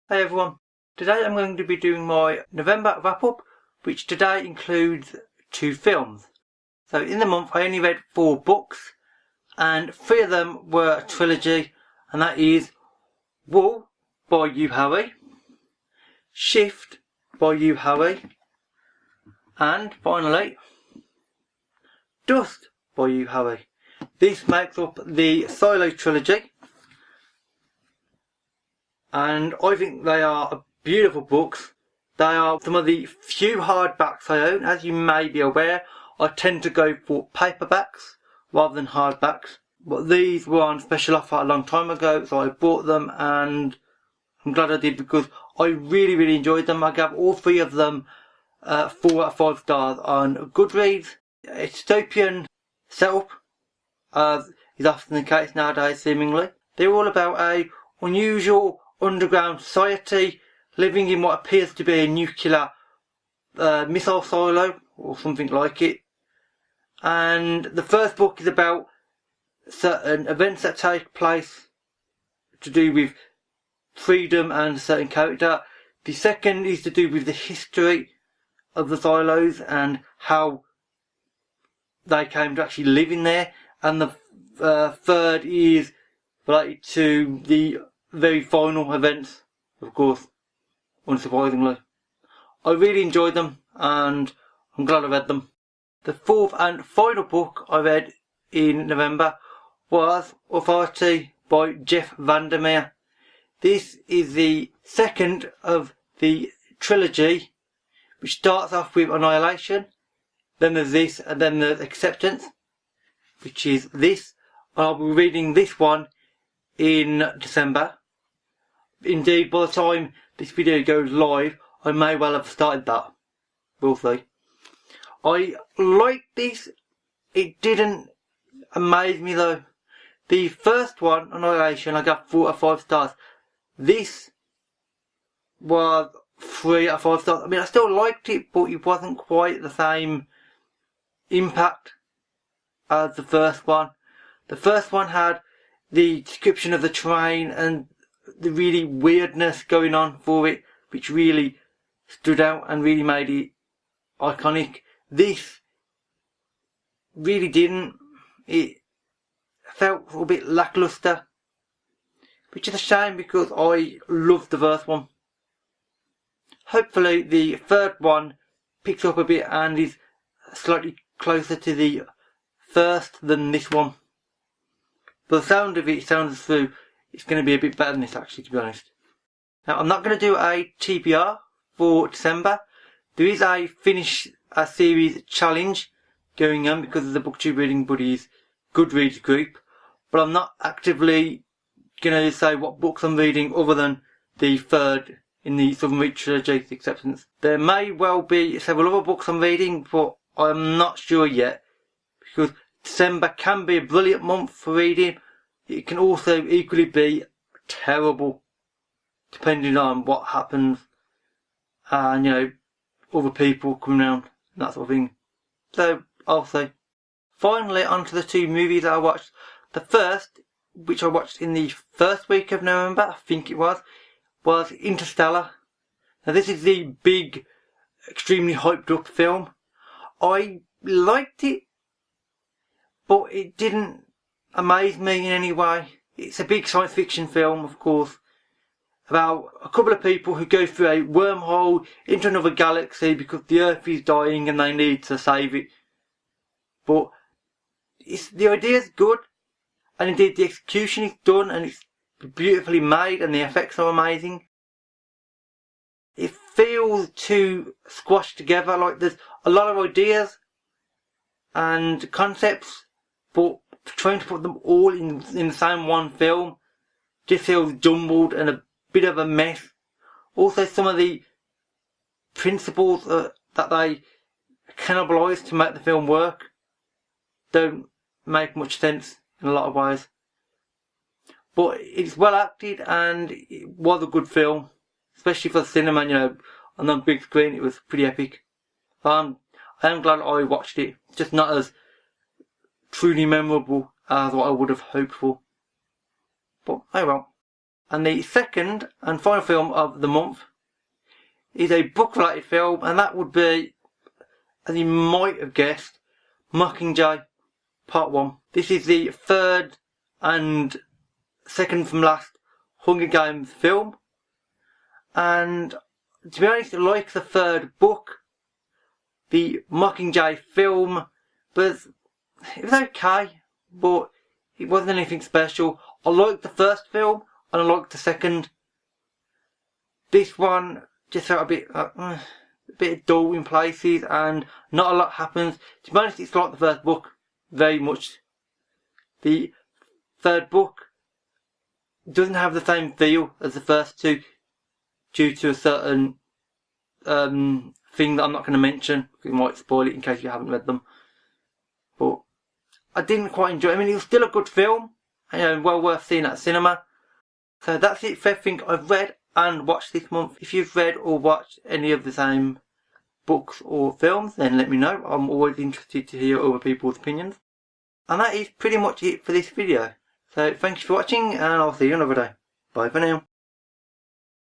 Hey everyone, today I'm going to be doing my November wrap-up, which today includes 2 films. So in the month I only read 4 books, and 3 of them were a trilogy, and that is Wool by Yu Harry, Shift by Yu Harry, and finally Dust by Yu Harry. This makes up the Silo trilogy, and I think they are beautiful books. They are some of the few hardbacks I own. As you may be aware, I tend to go for paperbacks rather than hardbacks, but these were on special offer a long time ago, so I bought them, and I'm glad I did because I really enjoyed them. I gave all 3 of them 4 out of 5 stars on Goodreads. A dystopian setup, as is often the case nowadays seemingly. They're all about a unusual underground society living in what appears to be a nuclear missile silo or something like it. And the first book is about certain events that take place to do with freedom and a certain character. The second is to do with the history of the silos and how they came to actually live in there. And the third is related to the very final events, of course, unsurprisingly. I really enjoyed them and I'm glad I read them. The 4th and final book I read in November was Authority by Jeff Vandermeer. This is the second of the trilogy, which starts off with Annihilation, then there's this, and then there's Acceptance, which is this. I'll be reading this one in December. Indeed, by the time this video goes live, I may well have started that. We'll see. I liked this. It didn't amaze me though. The first one, Annihilation, I got 4 out of 5 stars. This was 3 out of 5 stars. I mean, I still liked it, but it wasn't quite the same impact as the first one. The first one had the description of the train and the really weirdness going on for it, which really stood out and really made it iconic. This really didn't. It felt a bit lackluster, which is a shame because I loved the first one. Hopefully the third one picks up a bit and is slightly closer to the first than this one. But the sound of it sounds as though it's going to be a bit better than this, actually, to be honest. Now, I'm not going to do a TBR for December. There is a finish a series challenge going on because of the BookTube Reading Buddies Goodreads group, but I'm not actively going to say what books I'm reading other than the third in the Southern Reach Trilogy, Acceptance. There may well be several other books I'm reading, but I'm not sure yet, because December can be a brilliant month for reading. It can also equally be terrible, depending on what happens and, you know, other people coming around and that sort of thing. So, I'll say. Finally, on to the 2 movies that I watched. The first, which I watched in the first week of November, I think it was Interstellar. Now, this is the big, extremely hyped up film. I liked it, but it didn't amaze me in any way. It's a big science fiction film, of course, about a couple of people who go through a wormhole into another galaxy because the Earth is dying and they need to save it. But the idea is good, and indeed the execution is done, and it's beautifully made, and the effects are amazing. It feels too squashed together, like there's a lot of ideas and concepts, but trying to put them all in the same one film just feels jumbled and a bit of a mess. Also, some of the principles that they cannibalize to make the film work don't make much sense in a lot of ways. But it's well acted and it was a good film, especially for the cinema, you know, on the big screen. It was pretty epic. I am glad I watched it. It's just not as truly memorable as what I would have hoped for. But oh well. And the second and final film of the month is a book-related film, and that would be, as you might have guessed, Mockingjay Part 1. This is the third and second from last Hunger Games film, and to be honest, like the third book, the Mockingjay film it was okay, but it wasn't anything special. I liked the first film and I liked the second. This one just felt a bit dull in places and not a lot happens. To be honest, it's like the first book, very much. The third book doesn't have the same feel as the first two due to a certain thing that I'm not going to mention. It might spoil it in case you haven't read them. But I didn't quite enjoy it. I mean, it was still a good film, and well worth seeing at cinema. So that's it for everything I've read and watched this month. If you've read or watched any of the same books or films, then let me know. I'm always interested to hear other people's opinions. And that is pretty much it for this video. So thank you for watching, and I'll see you another day. Bye for now.